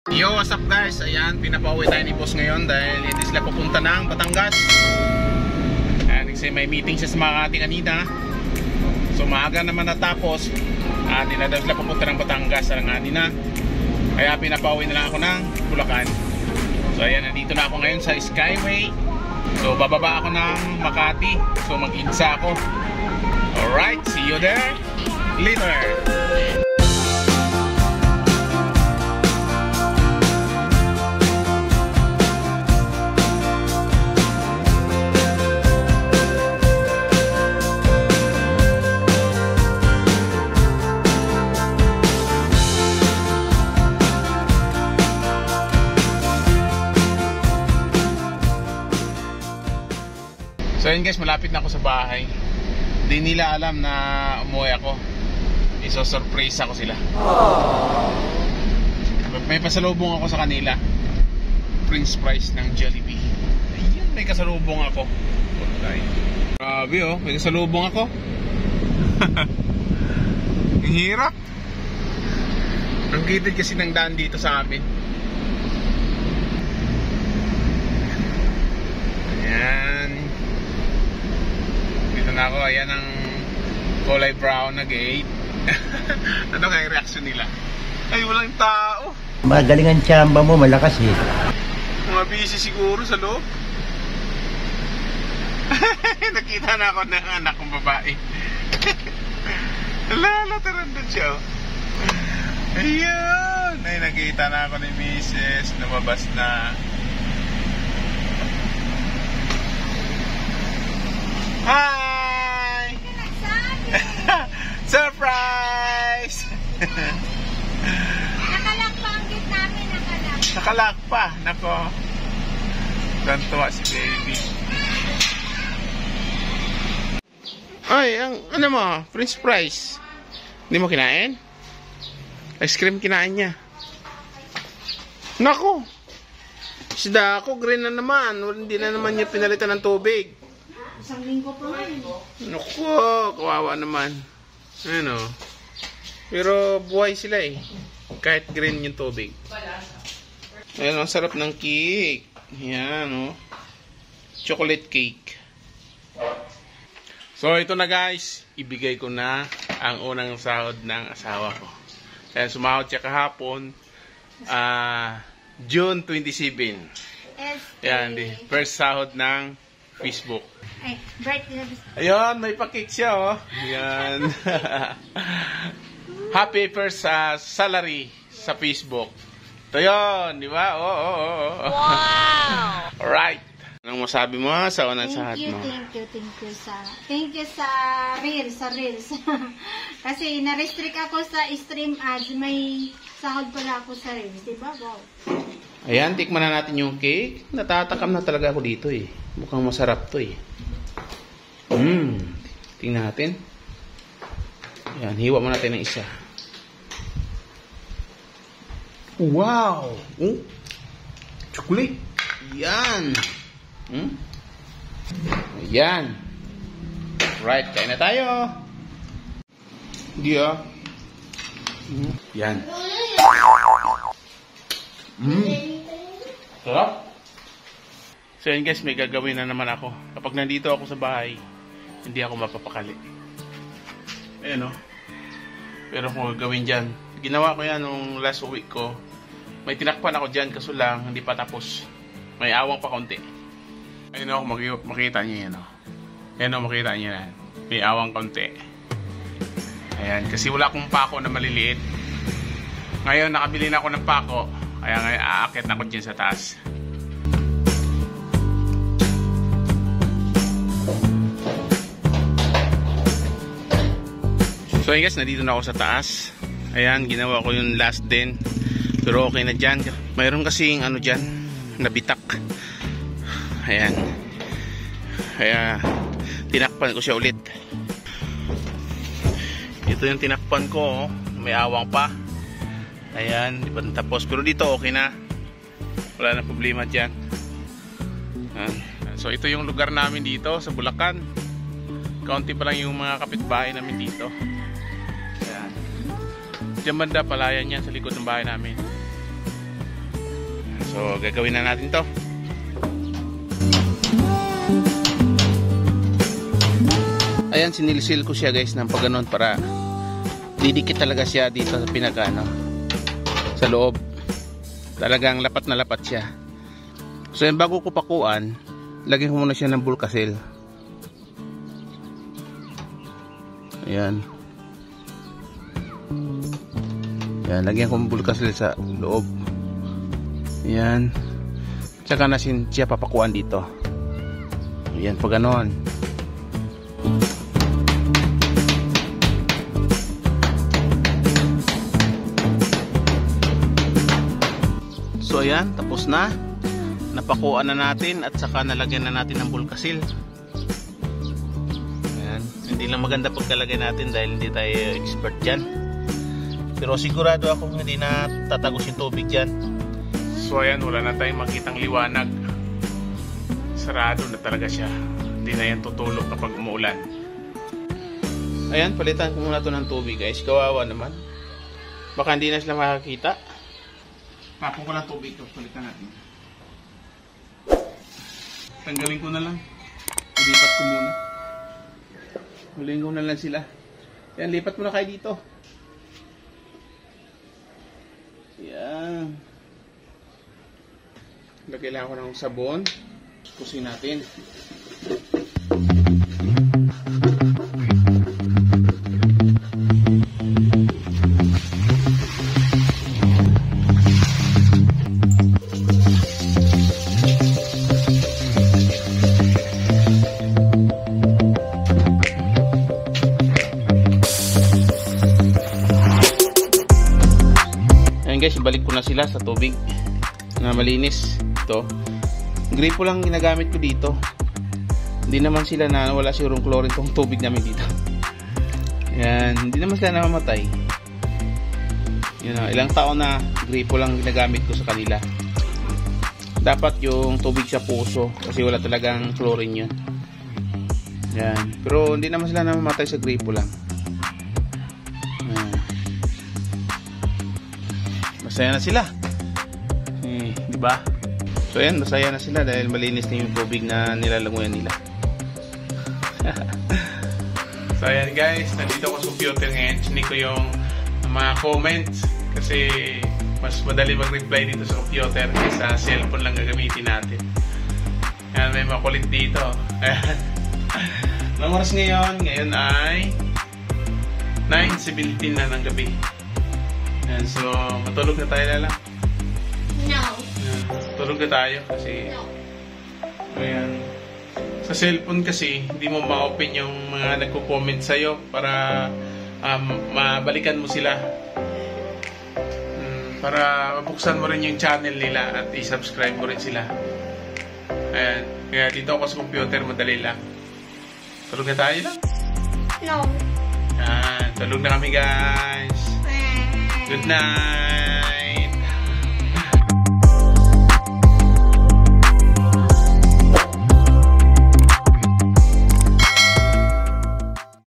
Yo, what's up guys? Ayan, pinapauwi tayo ni boss ngayon dahil hindi sila pupunta ng Batangas. Ayan, kasi may meeting siya sa Makati kanina. So maaga naman natapos. Hindi na daw sila pupunta ng Batangas sa langani na. Kaya pinapauwi na lang ako ng Bulacan. So ayan, nandito na ako ngayon sa Skyway. So bababa ako ng Makati. So mag-insa ako. Alright, see you there later. So yun guys, malapit na ako sa bahay. Hindi nila alam na umuwi ako. Iso-surprise ako sila. May pasalubong ako sa kanila. French fries ng Jollibee. Ayun, may kasalubong ako. Grabe oh, may kasalubong ako. Ang hirap. Ang gitid kasi ng daan dito sa amin. Ayan. Dito na ako, ayan ang kulay brown na gate. Ano nga yung reaction nila? Ay, walang tao. Magaling ang tsamba mo, malakas eh. Mga busy siguro sa loob. Nakita na ako ng anak kong babae. Lalataran doon siya. Ayun. Ay, nakita na ako ni Mrs. Lumabas na. Hi! Surprise! Nakalak pa ang gate namin, nakalak. Nakalak pa, nako. Gantuwa si baby. Ay, ang ano mo, French fries. Hindi mo kinain? Ice cream kinain niya. Nako. Sida ako, green na naman. Hindi na naman niya pinalitan ng tubig. Isang linggo pa nga yun. Naku, kawawa naman. Ano? Pero buhay sila eh. Kahit green yung tubig. Ayan, ang sarap ng cake. Ayan, oh. Chocolate cake. So, ito na guys. Ibigay ko na ang unang sahod ng asawa ko. Kaya sumahod siya kahapon. June 27. Ayan, first sahod ng Facebook. Ay, birthday. Ayun, may pa-cake siya, oh. Ayan. Happy first salary sa Facebook. Ito yun, di ba? Oh. Wow! Alright. Anong masabi mo sa unang sahod mo? Thank you sa Reels. Kasi na-restrict ako sa stream ads. May sahod pala ako sa Reels, di ba? Wow. Ayan, tikman na natin yung cake. Natatakam na talaga ako dito eh. Mukhang masarap to eh. Tingnan natin. Ayan, hiwa mo natin ng isa. Wow! Chocolate! Ayan! Ayan! Right, kain na tayo! Hindi ah. Ayan. Sarap! So yun guys, may gagawin na naman ako. Kapag nandito ako sa bahay, hindi ako mapapakali. Ayan o. Pero kung gagawin dyan, ginawa ko yan nung last week ko. May tinakpan ako dyan, kaso lang, hindi pa tapos. May awang pa konti. Ayun o, makita niyo yan o. Ayan o, makita niyo yan. May awang konti. Ayan, kasi wala akong pako na maliliit. Ngayon, nakabili na ako ng pako. Kaya ngayon, aakit na ako dyan sa taas. So guys, nandito na ako sa taas. Ayan, ginawa ko yung last din. Pero okay na dyan. Mayroon kasing ano dyan, nabitak. Ayan. Kaya tinakpan ko siya ulit. Ito yung tinakpan ko, oh. May awang pa. Ayan, di pa natapos. Pero dito okay na. Wala na problema dyan. Ayan. So ito yung lugar namin dito sa Bulacan. Kaunti pa lang yung mga kapitbahay namin dito. Ayan. Diyan banda, palayan yan sa likod ng bahay namin. So, gagawin na natin to. Ayan, sinilsil ko siya guys ng pagganon para didikit talaga siya dito sa pinagano, sa loob. Talagang lapat na lapat siya. So yan, bago ko pakuan, lagyan ko muna siya ng Bulkasil. Ayan. Ayan, lagyan ko ng Bulkasil sa loob. Ayan. Tsaka na siya papakuan dito. Ayan, pag ganon. So ayan, tapos na. Napakuan na natin at saka nalagyan na natin ng Bulkasil. Ayan. Hindi lang maganda pagkalagay natin dahil hindi tayo expert dyan. Pero sigurado akong hindi na tatagos yung tubig dyan. So ayan, wala na tayong makitang liwanag. Sarado na talaga siya. Hindi na yan tutulog kapag umuulan. Ayan, palitan ko muna to ng tubig guys. Kawawa naman. Baka hindi na sila makakita. Tapon ko lang tubig to. Palitan natin. Tanggalin ko na lang. Lipat ko muna. Huliin ko na lang sila. Yan, lipat muna kayo dito. Yan. Lagay lang ako ng sabon. Pusin natin. Guys, balik ko na sila sa tubig na malinis. Ito, gripo lang ginagamit ko dito. Hindi naman sila na wala sigurong chlorine tong tubig namin dito. Yan, hindi naman sila namamatay. Yun na, ilang taon na gripo lang ginagamit ko sa kanila. Dapat yung tubig sa puso kasi wala talagang chlorine yun. Yan, pero hindi naman sila namamatay sa gripo lang. Masaya na sila. Di ba? So ayan, masaya na sila dahil malinis na yung tubig na nilalangoyan nila. So ayan guys, nandito ako sa computer ngayon. Chinik ko yung mga comments kasi mas madali mag-reply dito sa computer kaysa cellphone lang gagamitin natin. Ayan, may makulit dito. Ayan. Anong oras ngayon? Ngayon ay 9:17 na ng gabi. Ayan, so matulog na tayo lang. No. Ayan, tulog na tayo kasi ayan, sa cellphone kasi hindi mo ma-open yung mga nagko-comment sa'yo para mabalikan mo sila, para mabuksan mo rin yung channel nila at i-subscribe mo rin sila. Ayan, kaya dito ako sa computer, madali lang. Tulog na tayo lang. No. Ayan, tulog na kami guys. Good night.